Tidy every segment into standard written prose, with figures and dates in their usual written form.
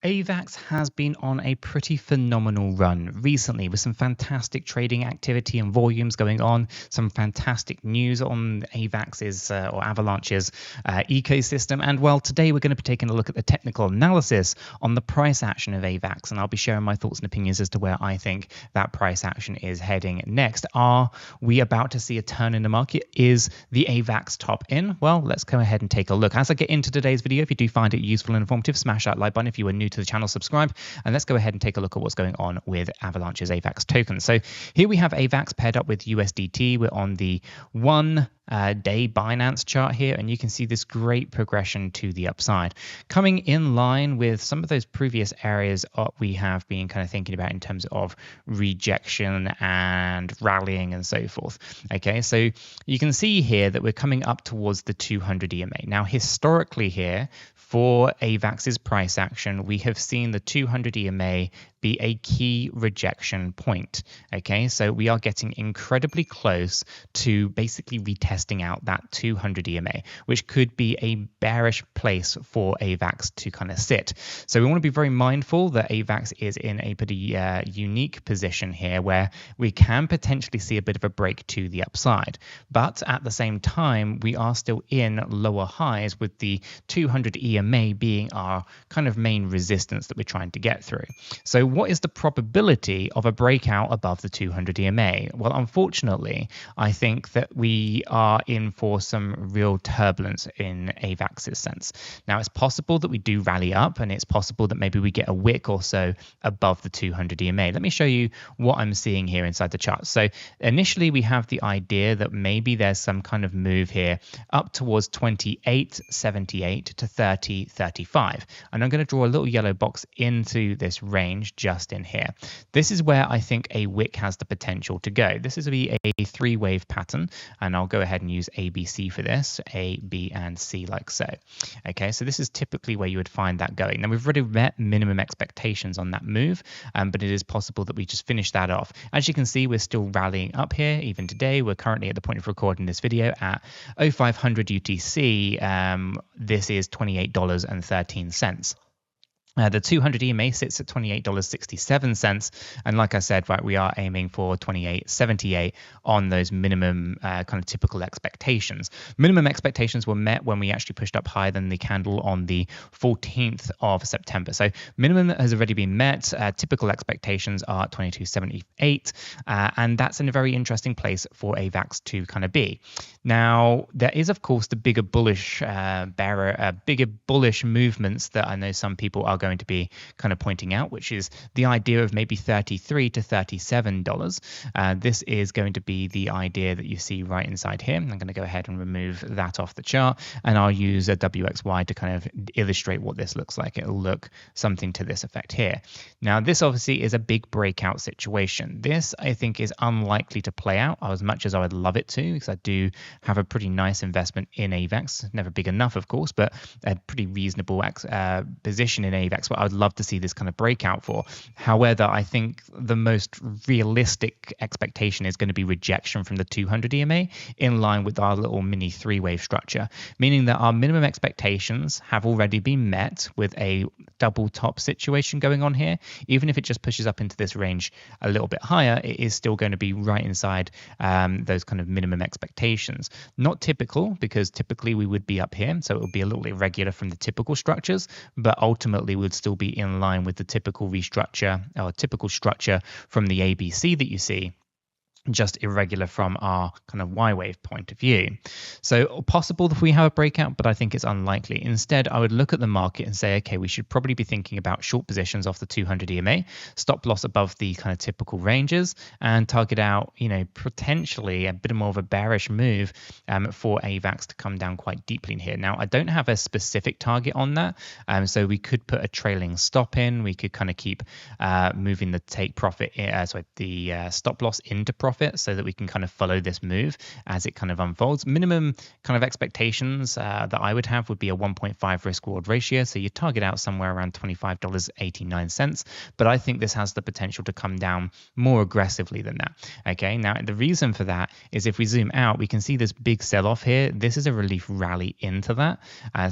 AVAX has been on a pretty phenomenal run recently with some fantastic trading activity and volumes going on, some fantastic news on AVAX's or Avalanche's ecosystem. And well, today we're going to be taking a look at the technical analysis on the price action of AVAX, and I'll be sharing my thoughts and opinions as to where I think that price action is heading next. Are we about to see a turn in the market? Is the AVAX top in? Well, let's go ahead and take a look. As I get into today's video, if you do find it useful and informative, smash that like button. If you are new to the channel, subscribe, and let's go ahead and take a look at what's going on with Avalanche's AVAX token. So here we have AVAX paired up with USDT. We're on the one-day Binance chart here, and you can see this great progression to the upside, coming in line with some of those previous areas we have been kind of thinking about in terms of rejection and rallying and so forth. Okay, so you can see here that we're coming up towards the 200 EMA. Now, historically here, for AVAX's price action, we have seen the 200 EMA be a key rejection point. Okay, so we are getting incredibly close to basically retesting out that 200 EMA, which could be a bearish place for AVAX to kind of sit. So we want to be very mindful that AVAX is in a pretty unique position here where we can potentially see a bit of a break to the upside. But at the same time, we are still in lower highs with the 200 EMA being our kind of main resistance that we're trying to get through. So what is the probability of a breakout above the 200 EMA? Well, unfortunately, I think that we are in for some real turbulence in AVAX's sense. Now, it's possible that we do rally up, and it's possible that maybe we get a wick or so above the 200 EMA. Let me show you what I'm seeing here inside the chart. So initially, we have the idea that maybe there's some kind of move here up towards 28.78 to 30.35. And I'm going to draw a little yellow box into this range just in here. This is where I think a wick has the potential to go. This is a three-wave pattern, and I'll go ahead and use ABC for this, A, B, and C like so. Okay, so this is typically where you would find that going. Now, we've already met minimum expectations on that move, but it is possible that we just finish that off. As you can see, we're still rallying up here. Even today, we're currently at the point of recording this video at 0500 UTC. This is $28.13. The 200 EMA sits at $28.67, and like I said, right, we are aiming for 28.78 on those minimum kind of typical expectations. Minimum expectations were met when we actually pushed up higher than the candle on the 14th of September. So minimum has already been met. Typical expectations are 22.78, and that's in a very interesting place for AVAX to kind of be. Now, there is of course the bigger bullish movements that I know some people are going to be kind of pointing out, which is the idea of maybe $33 to $37. This is going to be the idea that you see right inside here. I'm going to go ahead and remove that off the chart, and I'll use a WXY to kind of illustrate what this looks like. It'll look something to this effect here. Now, this obviously is a big breakout situation. This, I think, is unlikely to play out as much as I would love it to, because I do have a pretty nice investment in AVAX. Never big enough, of course, but a pretty reasonable position in AVAX. What I would love to see this kind of breakout for. However, I think the most realistic expectation is going to be rejection from the 200 EMA in line with our little mini three-wave structure, meaning that our minimum expectations have already been met with a double top situation going on here. Even if it just pushes up into this range a little bit higher, it is still going to be right inside those kind of minimum expectations. Not typical, because typically we would be up here, so it would be a little irregular from the typical structures, but ultimately would still be in line with the typical restructure or typical structure from the ABC that you see, just irregular from our kind of Y-wave point of view. So possible that we have a breakout, but I think it's unlikely. Instead, I would look at the market and say, okay, we should probably be thinking about short positions off the 200 EMA, stop loss above the kind of typical ranges, and target out, potentially a bit more of a bearish move for AVAX to come down quite deeply in here. Now, I don't have a specific target on that, so we could put a trailing stop in. We could kind of keep moving the take profit, the stop loss into profit profit so that we can kind of follow this move as it kind of unfolds. Minimum kind of expectations that I would have would be a 1.5 risk reward ratio. So you target out somewhere around $25.89. But I think this has the potential to come down more aggressively than that. Okay, now the reason for that is if we zoom out, we can see this big sell-off here. This is a relief rally into that.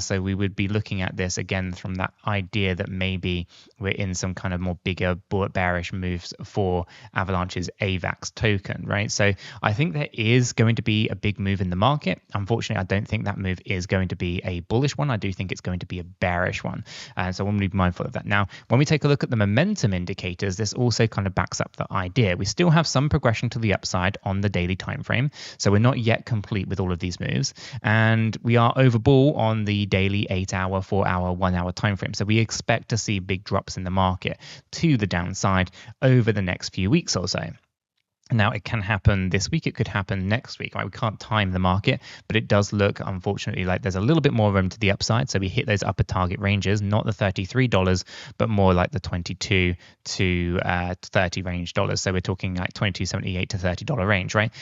So we would be looking at this again from that idea that maybe we're in some kind of more bigger bearish moves for Avalanche's AVAX token, right? So I think there is going to be a big move in the market. Unfortunately, I don't think that move is going to be a bullish one. I do think it's going to be a bearish one. So I want to be mindful of that. Now, when we take a look at the momentum indicators, this also kind of backs up the idea. We still have some progression to the upside on the daily time frame. So we're not yet complete with all of these moves. And we are overbought on the daily 8-hour, 4-hour, 1-hour time frame. So we expect to see big drops in the market to the downside over the next few weeks or so. Now, it can happen this week. It could happen next week. Right? We can't time the market, but it does look, unfortunately, like there's a little bit more room to the upside. So we hit those upper target ranges, not the $33, but more like the $22 to $30 range dollars. So we're talking like $22.78 to $30 range, right?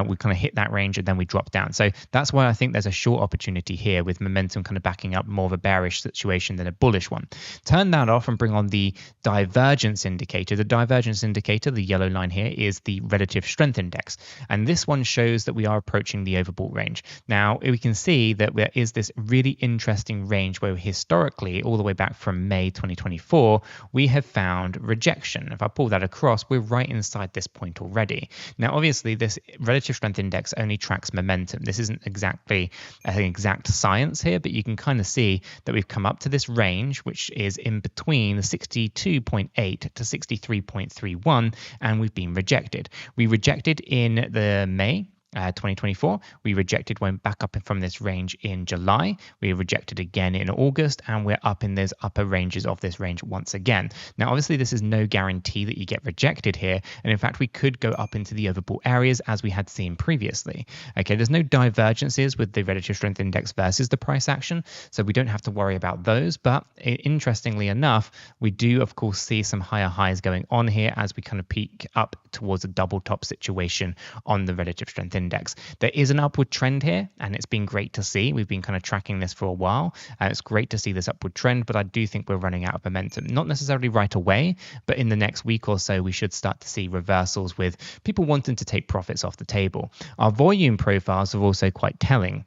We kind of hit that range and then we drop down. So that's why I think there's a short opportunity here with momentum kind of backing up more of a bearish situation than a bullish one. Turn that off and bring on the divergence indicator. The divergence indicator, the yellow line here, is the relative strength index, and this one shows that we are approaching the overbought range. Now we can see that there is this really interesting range where historically, all the way back from May 2024, we have found rejection. If I pull that across, we're right inside this point already. Now obviously this relative strength index only tracks momentum. This isn't exactly an exact science here, but you can kind of see that we've come up to this range, which is in between 62.8 to 63.31, and we've been rejected. We rejected in the May 2024. We rejected, went back up from this range in July. We rejected again in August, and we're up in those upper ranges of this range once again. Now, obviously, this is no guarantee that you get rejected here. And in fact, we could go up into the overbought areas as we had seen previously. Okay, there's no divergences with the relative strength index versus the price action, so we don't have to worry about those. But interestingly enough, we do, of course, see some higher highs going on here as we kind of peak up towards a double top situation on the relative strength index. There is an upward trend here, and it's been great to see. We've been kind of tracking this for a while. It's great to see this upward trend, but I do think we're running out of momentum. Not necessarily right away, but in the next week or so, we should start to see reversals with people wanting to take profits off the table. Our volume profiles are also quite telling.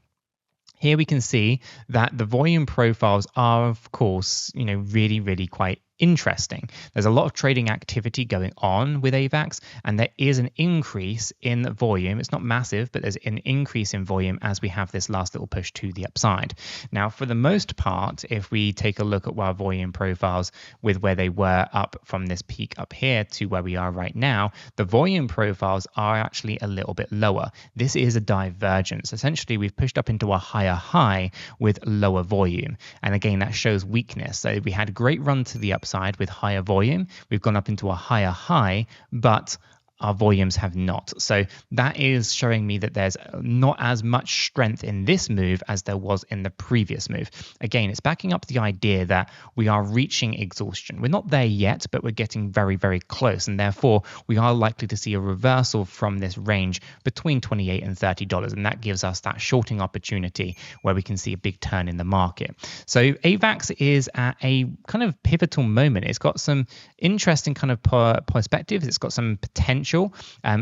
Here we can see that the volume profiles are, of course, really, really quite interesting. There's a lot of trading activity going on with AVAX, and there is an increase in volume. It's not massive, but there's an increase in volume as we have this last little push to the upside. Now, for the most part, if we take a look at our volume profiles with where they were up from this peak up here to where we are right now, the volume profiles are actually a little bit lower. This is a divergence. Essentially, we've pushed up into a higher high with lower volume. And again, that shows weakness. So we had a great run to the upside with higher volume. We've gone up into a higher high, but our volumes have not. So that is showing me that there's not as much strength in this move as there was in the previous move. Again, it's backing up the idea that we are reaching exhaustion. We're not there yet, but we're getting very, very close. And therefore, we are likely to see a reversal from this range between $28 and $30. And that gives us that shorting opportunity where we can see a big turn in the market. So AVAX is at a kind of pivotal moment. It's got some interesting kind of perspectives. It's got some potential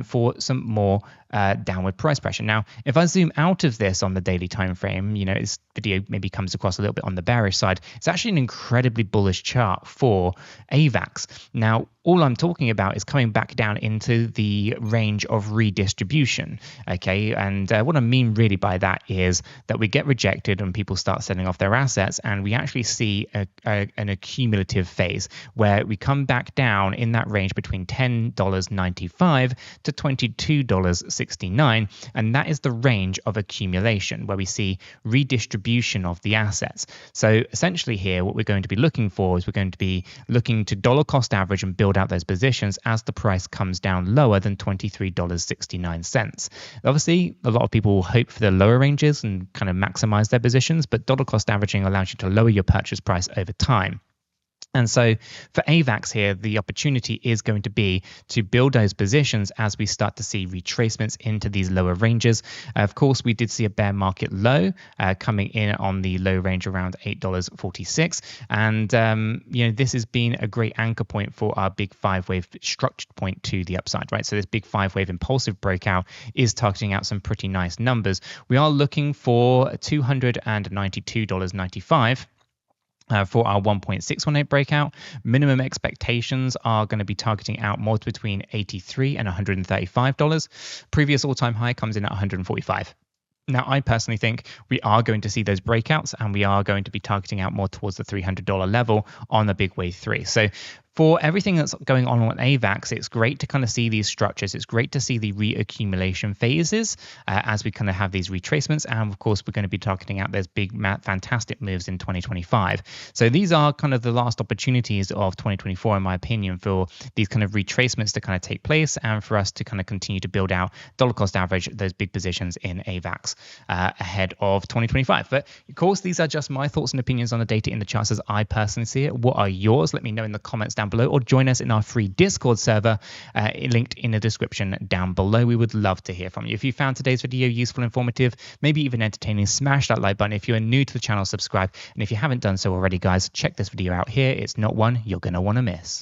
for some more downward price pressure. Now, if I zoom out of this on the daily time frame, this video maybe comes across a little bit on the bearish side. It's actually an incredibly bullish chart for AVAX. Now, all I'm talking about is coming back down into the range of redistribution. Okay, and what I mean really by that is that we get rejected and people start selling off their assets, and we actually see an accumulative phase where we come back down in that range between $10.95 to $22.69, and that is the range of accumulation where we see redistribution of the assets. So essentially here, what we're going to be looking for is we're going to be looking to dollar cost average and build out those positions as the price comes down lower than $23.69. Obviously, a lot of people will hope for the lower ranges and kind of maximize their positions, but dollar cost averaging allows you to lower your purchase price over time. And so for AVAX here, the opportunity is going to be to build those positions as we start to see retracements into these lower ranges. Of course, we did see a bear market low coming in on the low range around $8.46. And, this has been a great anchor point for our big 5-wave structured point to the upside, right? So this big 5-wave impulsive breakout is targeting out some pretty nice numbers. We are looking for $292.95. For our 1.618 breakout. Minimum expectations are going to be targeting out more between $83 and $135. Previous all-time high comes in at $145. Now, I personally think we are going to see those breakouts, and we are going to be targeting out more towards the $300 level on the big wave 3. So for everything that's going on AVAX, it's great to kind of see these structures. It's great to see the reaccumulation phases as we kind of have these retracements. And of course, we're going to be targeting out those big, fantastic moves in 2025. So these are kind of the last opportunities of 2024, in my opinion, for these kind of retracements to kind of take place and for us to kind of continue to build out dollar cost average, those big positions in AVAX ahead of 2025. But of course, these are just my thoughts and opinions on the data in the charts as I personally see it. What are yours? Let me know in the comments down below, or join us in our free Discord server linked in the description down below. We would love to hear from you. If you found today's video useful, informative, maybe even entertaining, smash that like button. If you're new to the channel, subscribe. And if you haven't done so already, guys, check this video out here. It's not one you're going to want to miss.